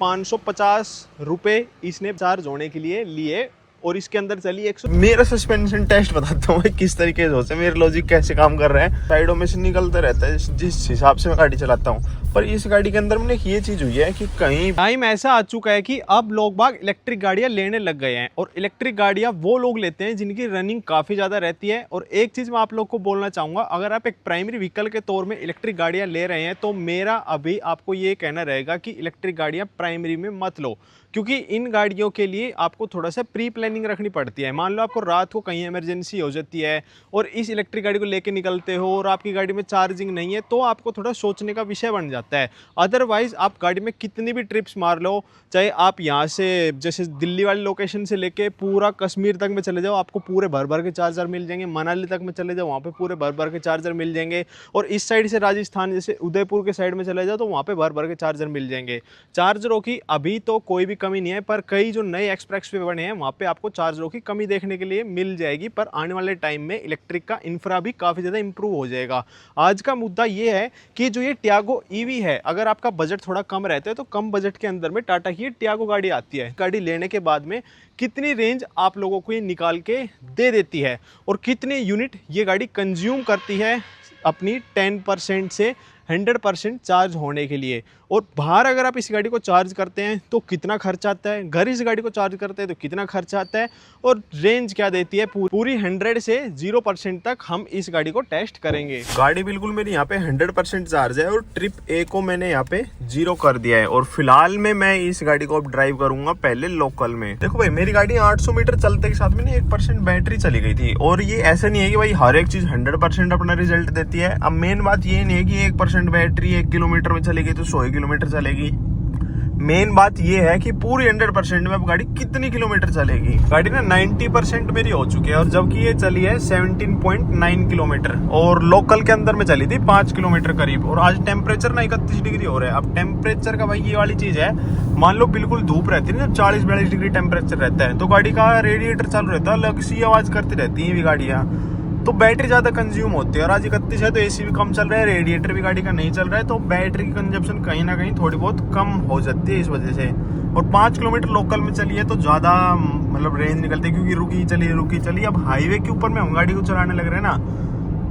550 रुपये इसने चार्ज होने के लिए लिए और इसके अंदर चली 100। मेरा सस्पेंशन टेस्ट बताता हूँ किस तरीके से होता है, मेरे लॉजिक कैसे काम कर रहे हैं। साइडों में से निकलता रहता है जिस हिसाब से मैं गाड़ी चलाता हूँ। पर इस गाड़ी के अंदर मैंने ये चीज हुई है कि कहीं टाइम ऐसा आ चुका है कि अब लोग बाग इलेक्ट्रिक गाड़ियां लेने लग गए हैं और इलेक्ट्रिक गाड़ियां वो लोग लेते हैं जिनकी रनिंग काफ़ी ज़्यादा रहती है। और एक चीज़ मैं आप लोग को बोलना चाहूँगा, अगर आप एक प्राइमरी व्हीकल के तौर में इलेक्ट्रिक गाड़ियाँ ले रहे हैं तो मेरा अभी आपको ये कहना रहेगा कि इलेक्ट्रिक गाड़ियाँ प्राइमरी में मत लो, क्योंकि इन गाड़ियों के लिए आपको थोड़ा सा प्री प्लानिंग रखनी पड़ती है। मान लो आपको रात को कहीं इमरजेंसी हो जाती है और इस इलेक्ट्रिक गाड़ी को लेके निकलते हो और आपकी गाड़ी में चार्जिंग नहीं है, तो आपको थोड़ा सोचने का विषय बन जाता है। अदरवाइज आप गाड़ी में कितनी भी ट्रिप्स मार लो, चाहे आप यहाँ से जैसे दिल्ली वाली लोकेशन से लेके पूरा कश्मीर तक में चले जाओ, आपको पूरे भर भर के चार्जर मिल जाएंगे। मनाली तक में चले जाओ, वहाँ पे पूरे भर भर के चार्जर मिल जाएंगे। और इस साइड से राजस्थान जैसे उदयपुर के साइड में चले जाओ तो वहाँ पे भर भर के चार्जर मिल जाएंगे। चार्जरों की अभी तो कोई भी कमी नहीं है, पर कई जो नए एक्सप्रेस वे बने हैं वहाँ पे आपको चार्जरों की कमी देखने के लिए मिल जाएगी। पर आने वाले टाइम में इलेक्ट्रिक का इंफ्रा भी काफ़ी ज़्यादा इंप्रूव हो जाएगा। आज का मुद्दा ये है कि जो ये टियागो ईवी है, अगर आपका बजट थोड़ा कम रहता है तो कम बजट के अंदर में टाटा की टियागो गाड़ी आती है। गाड़ी लेने के बाद में कितनी रेंज आप लोगों को ये निकाल के दे देती है और कितने यूनिट ये गाड़ी कंज्यूम करती है अपनी 10% से 100% चार्ज होने के लिए। और बाहर अगर आप इस गाड़ी को चार्ज करते हैं तो कितना खर्चा आता है, घर इस गाड़ी को चार्ज करते हैं तो कितना खर्चा आता है, और रेंज क्या देती है पूरी 100 से 0% तक हम इस गाड़ी को टेस्ट करेंगे। गाड़ी बिल्कुल मेरी यहाँ पे 100% चार्ज है और ट्रिप ए को मैंने यहाँ पे 0 कर दिया है। और फिलहाल में मैं इस गाड़ी को अब ड्राइव करूंगा पहले लोकल में। देखो भाई, मेरी गाड़ी 800 मीटर चलते के साथ में 1% बैटरी चली गई थी। और ये ऐसा नहीं है कि भाई हर एक चीज 100% अपना रिजल्ट देती है। अब मेन बात ये नहीं है कि 1% बैटरी 1 किलोमीटर में चली गई तो 100 किलोमीटर चलेगी। मेन बात ये है कि पूरी 100% में अब गाड़ी कितनी किलोमीटर चलेगी। गाड़ी ना 90% मेरी हो चुकी है और जबकि ये चली है 17.9 किलोमीटर और लोकल के अंदर में चली थी 5 किलोमीटर करीब। और आज टेम्परेचर ना 31 डिग्री हो रहा है। अब टेम्परेचर का भाई ये वाली चीज है, मान लो बिल्कुल धूप रहती है ना, 40-42 डिग्री टेम्परेचर रहता है तो गाड़ी का रेडिएटर चालू रहता है, अलग सी आवाज करती रहती है ये गाड़ियाँ, तो बैटरी ज्यादा कंज्यूम होती है। और आज 31 है तो एसी भी कम चल रहा है, रेडिएटर भी गाड़ी का नहीं चल रहा है, तो बैटरी की कंजप्शन कहीं ना कहीं थोड़ी बहुत कम हो जाती है इस वजह से। और 5 किलोमीटर लोकल में चली है तो ज्यादा मतलब रेंज निकलती है, क्योंकि रुकी चली। अब हाईवे के ऊपर में हम गाड़ी को चलाने लग रहे हैं ना,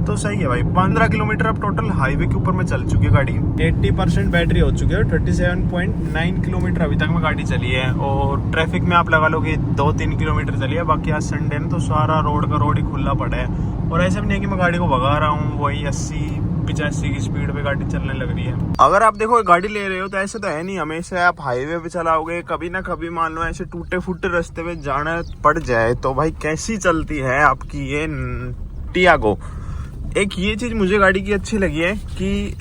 तो सही है भाई। 15 किलोमीटर अब टोटल हाईवे के ऊपर में चल चुकी है गाड़ी। 80% बैटरी हो चुकी है। 37.9 किलोमीटर अभी तक में गाड़ी चली है। और ट्रैफिक में आप लगा लो कि 2-3 किलोमीटर चली है। बाकी आज संडे है तो सारा रोड ही खुला पड़ा है। और ऐसा भी नहीं है कि मैं गाड़ी को भगा रहा हूँ, वही 80-85 की स्पीड पे गाड़ी चलने लग रही है। अगर आप देखो गाड़ी ले रहे हो तो ऐसे तो है नहीं हमेशा आप हाईवे पे चलाओगे। कभी ना कभी मान लो ऐसे टूटे फूटे रास्ते में जाना पड़ जाए तो भाई कैसी चलती है आपकी ये टियागो। एक ये चीज मुझे गाड़ी की अच्छी लगी है कि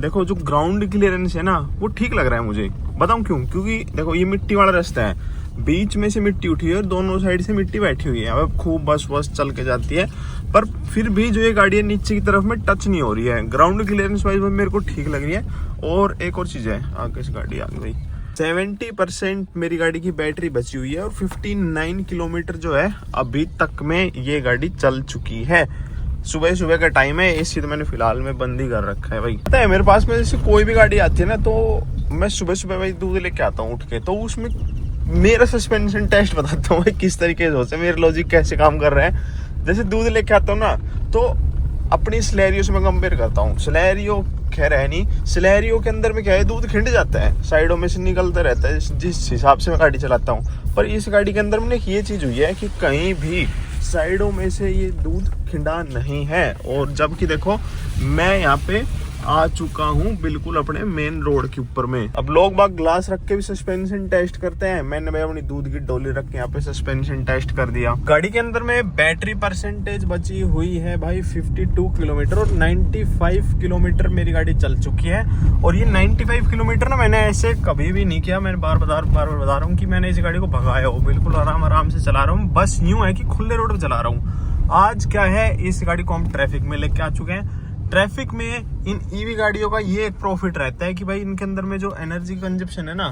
देखो जो ग्राउंड क्लियरेंस है ना वो ठीक लग रहा है मुझे। बताऊं क्यों? क्योंकि देखो ये मिट्टी वाला रास्ता है, बीच में से मिट्टी उठी है और दोनों साइड से मिट्टी बैठी हुई है। अब खूब बस चल के जाती है, पर फिर भी जो ये गाड़ी है नीचे की तरफ में टच नहीं हो रही है। ग्राउंड क्लियरेंस वाइज मेरे को ठीक लग रही है। और एक और चीज है, आगे से गाड़ी आ गई। 70% मेरी गाड़ी की बैटरी बची हुई है और 59 किलोमीटर जो है अभी तक में ये गाड़ी चल चुकी है। सुबह का टाइम है, एसी तो मैंने फिलहाल में बंद ही कर रखा है भाई। पता है मेरे पास में जैसे कोई भी गाड़ी आती है ना तो मैं सुबह भाई दूध लेके आता हूँ उठ के, तो उसमें मेरा सस्पेंशन टेस्ट बताता हूँ भाई किस तरीके से होता है, मेरे लॉजिक कैसे काम कर रहे हैं। जैसे दूध लेके आता हूँ ना तो अपनी स्लैरियो से मैं कंपेयर करता हूँ। स्लैरियो खैर है नहीं, स्लैरियो के अंदर में क्या है, दूध खिंड जाता है, साइडों में से निकलता रहता है जिस हिसाब से मैं गाड़ी चलाता हूँ। पर इस गाड़ी के अंदर में ये चीज हुई है कि कहीं भी साइडों में से ये दूध खिंडा नहीं है। और जबकि देखो मैं यहाँ पे आ चुका हूँ बिल्कुल अपने मेन रोड के ऊपर में। अब लोग बाग ग्लास रख के भी सस्पेंशन टेस्ट करते हैं, मैंने भाई अपनी दूध की डोली रख के यहाँ पे सस्पेंशन टेस्ट कर दिया। गाड़ी के अंदर में बैटरी परसेंटेज बची हुई है भाई 52 किलोमीटर और 95 किलोमीटर मेरी गाड़ी चल चुकी है। और ये 95 किलोमीटर ना मैंने ऐसे कभी भी नहीं किया, मैं बार बार बता रहा हूँ कि मैंने इस गाड़ी को भगाया हो, बिल्कुल आराम से चला रहा हूँ। बस यूं है कि खुले रोड पे चला रहा हूँ। आज क्या है, इस गाड़ी को हम ट्रैफिक में लेके आ चुके हैं। ट्रैफिक में इन ईवी गाड़ियों का ये एक प्रॉफिट रहता है कि भाई इनके अंदर में जो एनर्जी कंजप्शन है ना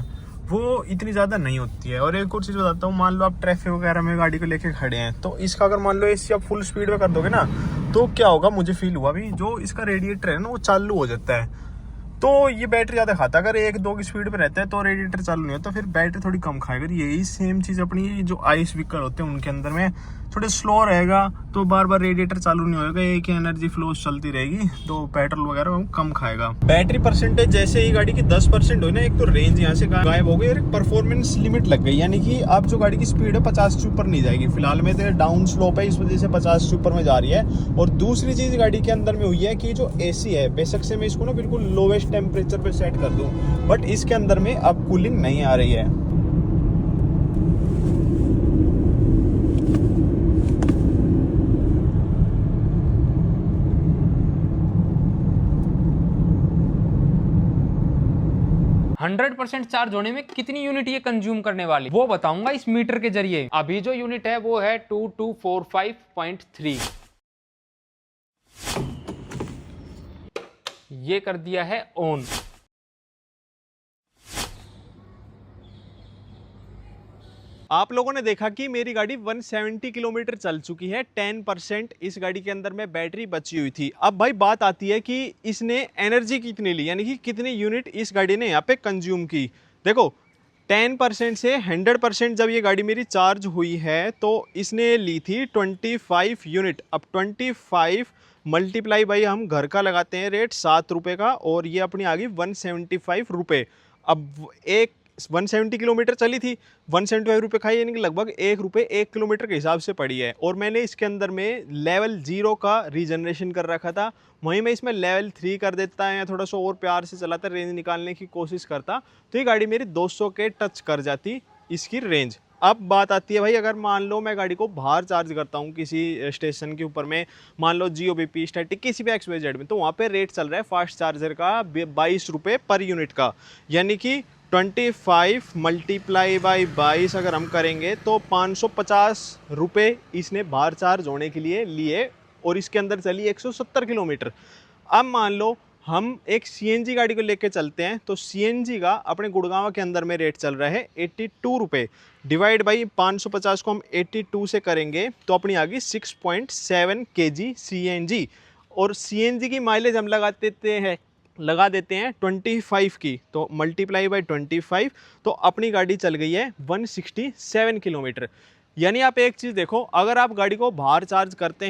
वो इतनी ज्यादा नहीं होती है। और एक और चीज बताता हूँ, मान लो आप ट्रैफिक वगैरह में गाड़ी को लेके खड़े हैं तो इसका अगर मान लो एसी आप फुल स्पीड में कर दोगे ना तो क्या होगा, मुझे फील हुआ भी, जो इसका रेडिएटर है ना वो चालू हो जाता है। तो ये बैटरी ज़्यादा खाता है। अगर 1-2 की स्पीड पे रहता है तो रेडिएटर चालू नहीं होता, फिर बैटरी थोड़ी कम खाएगा। यही सेम चीज़ अपनी जो आइस व्हीकल होते हैं उनके अंदर में थोड़े स्लो रहेगा, तो बार बार रेडिएटर चालू नहीं होगा, एक ही एनर्जी फ्लो चलती रहेगी, तो पेट्रोल वगैरह कम खाएगा। बैटरी परसेंटेज जैसे ही गाड़ी की 10% हुई ना, एक तो रेंज यहाँ से गायब हो गई और एक परफॉर्मेंस लिमिट लग गई, यानी कि अब जो गाड़ी की स्पीड है 50 से ऊपर नहीं जाएगी। फिलहाल में तो डाउन स्लोप है, इस वजह से 50 से ऊपर में जा रही है। और दूसरी चीज़ गाड़ी के अंदर में हुई है कि जो AC है, बेशक से मैं इसको ना बिल्कुल लोवेस्ट टेम्परेचर पे सेट कर दूं, बट इसके अंदर में अब कूलिंग नहीं आ रही है। 100% चार्ज होने में कितनी यूनिट ये कंज्यूम करने वाली वो बताऊंगा इस मीटर के जरिए। अभी जो यूनिट है वो है 2245.3। ये कर दिया है ऑन। आप लोगों ने देखा कि मेरी गाड़ी 170 किलोमीटर चल चुकी है, 10% इस गाड़ी के अंदर में बैटरी बची हुई थी। अब भाई बात आती है कि इसने एनर्जी कितनी ली, यानी कि कितनी यूनिट इस गाड़ी ने यहाँ पे कंज्यूम की। देखो 10% से 100% जब ये गाड़ी मेरी चार्ज हुई है तो इसने ली थी 25 यूनिट। अब 25 मल्टीप्लाई बाई हम घर का लगाते हैं रेट 7 रुपये का, और ये अपनी आ गई 175 रुपये। अब एक 170 किलोमीटर चली थी, 175 रुपये खाई, यानी कि लगभग 1 रुपये 1 किलोमीटर के हिसाब से पड़ी है। और मैंने इसके अंदर में लेवल 0 का रीजनरेशन कर रखा था, वहीं मैं इसमें लेवल 3 कर देता है या थोड़ा सा और प्यार से चलाता, रेंज निकालने की कोशिश करता, तो ये गाड़ी मेरी 200 के टच कर जाती इसकी रेंज। अब बात आती है भाई, अगर मान लो मैं गाड़ी को बाहर चार्ज करता हूँ किसी स्टेशन के ऊपर में, मान लो GOBP स्टैटिक किसी भी XYZ में, तो वहाँ पे रेट चल रहा है फास्ट चार्जर का 22 रुपये पर यूनिट का, यानी कि 25 मल्टीप्लाई बाई 22 अगर हम करेंगे तो 550 रुपये इसने बाहर चार्ज होने के लिए लिए, और इसके अंदर चली 170 किलोमीटर। अब मान लो हम एक CNG गाड़ी को लेके चलते हैं, तो CNG का अपने गुड़गांव के अंदर में रेट चल रहा है 82 रुपये, डिवाइड बाई 550 को हम 82 से करेंगे तो अपनी आ गई 6.7 kg CNG। और CNG की माइलेज हम लगा देते हैं 25 की, तो मल्टीप्लाई बाई 25, तो अपनी गाड़ी चल गई है 167 किलोमीटर। यानी आप एक चीज़ देखो, अगर आप गाड़ी को बाहर चार्ज करते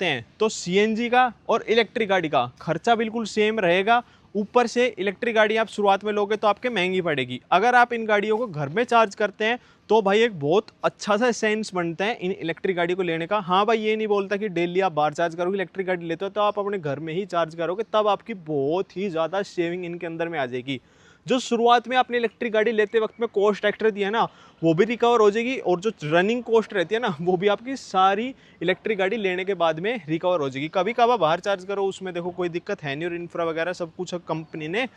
हैं तो CNG का और इलेक्ट्रिक गाड़ी का खर्चा बिल्कुल सेम रहेगा। ऊपर से इलेक्ट्रिक गाड़ी आप शुरुआत में लोगे तो आपके महंगी पड़ेगी। अगर आप इन गाड़ियों को घर में चार्ज करते हैं तो भाई एक बहुत अच्छा सा सेंस बनता है इन इलेक्ट्रिक गाड़ी को लेने का। हाँ भाई, ये नहीं बोलता कि डेली आप बाहर चार्ज करोगे, इलेक्ट्रिक गाड़ी लेते हो तो आप अपने घर में ही चार्ज करोगे, तब आपकी बहुत ही ज़्यादा सेविंग इनके अंदर में आ जाएगी। जो शुरुआत में आपने इलेक्ट्रिक गाड़ी लेते वक्त में कॉस्ट एक्स्ट्रा दी है ना, वो भी रिकवर हो जाएगी, और जो रनिंग कॉस्ट रहती है ना, वो भी आपकी सारी इलेक्ट्रिक गाड़ी लेने के बाद में रिकवर हो जाएगी। कभी कभार बाहर चार्ज करो, उसमें देखो कोई दिक्कत है नहीं, और इंफ्रा वगैरह सब कुछ कंपनी ने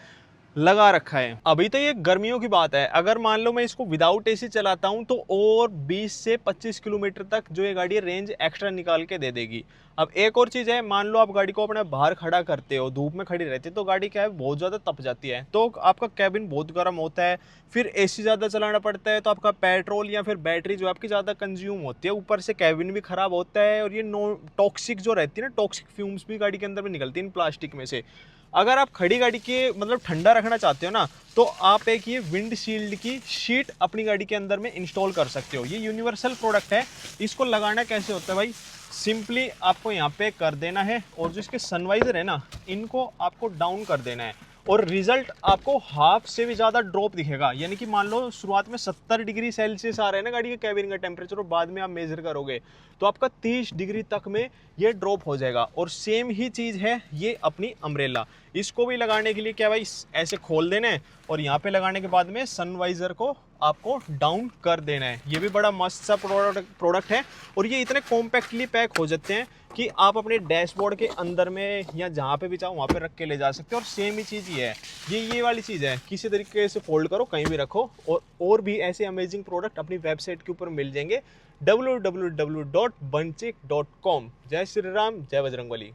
लगा रखा है। अभी तो ये गर्मियों की बात है, अगर मान लो मैं इसको विदाउट AC चलाता हूँ तो और 20 से 25 किलोमीटर तक जो ये गाड़ी रेंज एक्स्ट्रा निकाल के दे देगी। अब एक और चीज़ है, मान लो आप गाड़ी को अपने बाहर खड़ा करते हो, धूप में खड़ी रहती है, तो गाड़ी क्या है बहुत ज़्यादा तप जाती है, तो आपका कैबिन बहुत गर्म होता है, फिर AC ज़्यादा चलाना पड़ता है, तो आपका पेट्रोल या फिर बैटरी जो आपकी ज़्यादा कंज्यूम होती है, ऊपर से कैबिन भी ख़राब होता है, और ये टॉक्सिक जो रहती है ना, टॉक्सिक फ्यूम्स भी गाड़ी के अंदर में निकलती है इन प्लास्टिक में से। अगर आप खड़ी गाड़ी के मतलब ठंडा रखना चाहते हो ना, तो आप एक ये विंड शील्ड की शीट अपनी गाड़ी के अंदर में इंस्टॉल कर सकते हो। ये यूनिवर्सल प्रोडक्ट है। इसको लगाना कैसे होता है भाई, सिंपली आपको यहाँ पे कर देना है, और जो इसके सनवाइजर है ना, इनको आपको डाउन कर देना है, और रिजल्ट आपको हाफ से भी ज़्यादा ड्रॉप दिखेगा। यानी कि मान लो शुरुआत में 70 डिग्री सेल्सियस आ रहा है ना गाड़ी के कैबिन का टेम्परेचर, और बाद में आप मेजर करोगे तो आपका 30 डिग्री तक में ये ड्रॉप हो जाएगा। और सेम ही चीज़ है ये अपनी अम्ब्रेला, इसको भी लगाने के लिए क्या भाई, ऐसे खोल देना है, और यहाँ पे लगाने के बाद में सनवाइजर को आपको डाउन कर देना है। ये भी बड़ा मस्त सा प्रोडक्ट है, और ये इतने कॉम्पैक्टली पैक हो जाते हैं कि आप अपने डैशबोर्ड के अंदर में या जहाँ पे भी चाहो वहाँ पे रख के ले जा सकते हो। और सेम ही चीज़ ये है, ये वाली चीज़ है, किसी तरीके से फोल्ड करो, कहीं भी रखो, और भी ऐसे अमेजिंग प्रोडक्ट अपनी वेबसाइट के ऊपर मिल जाएंगे www.bunchick.com। जय श्री राम, जय बजरंगबली।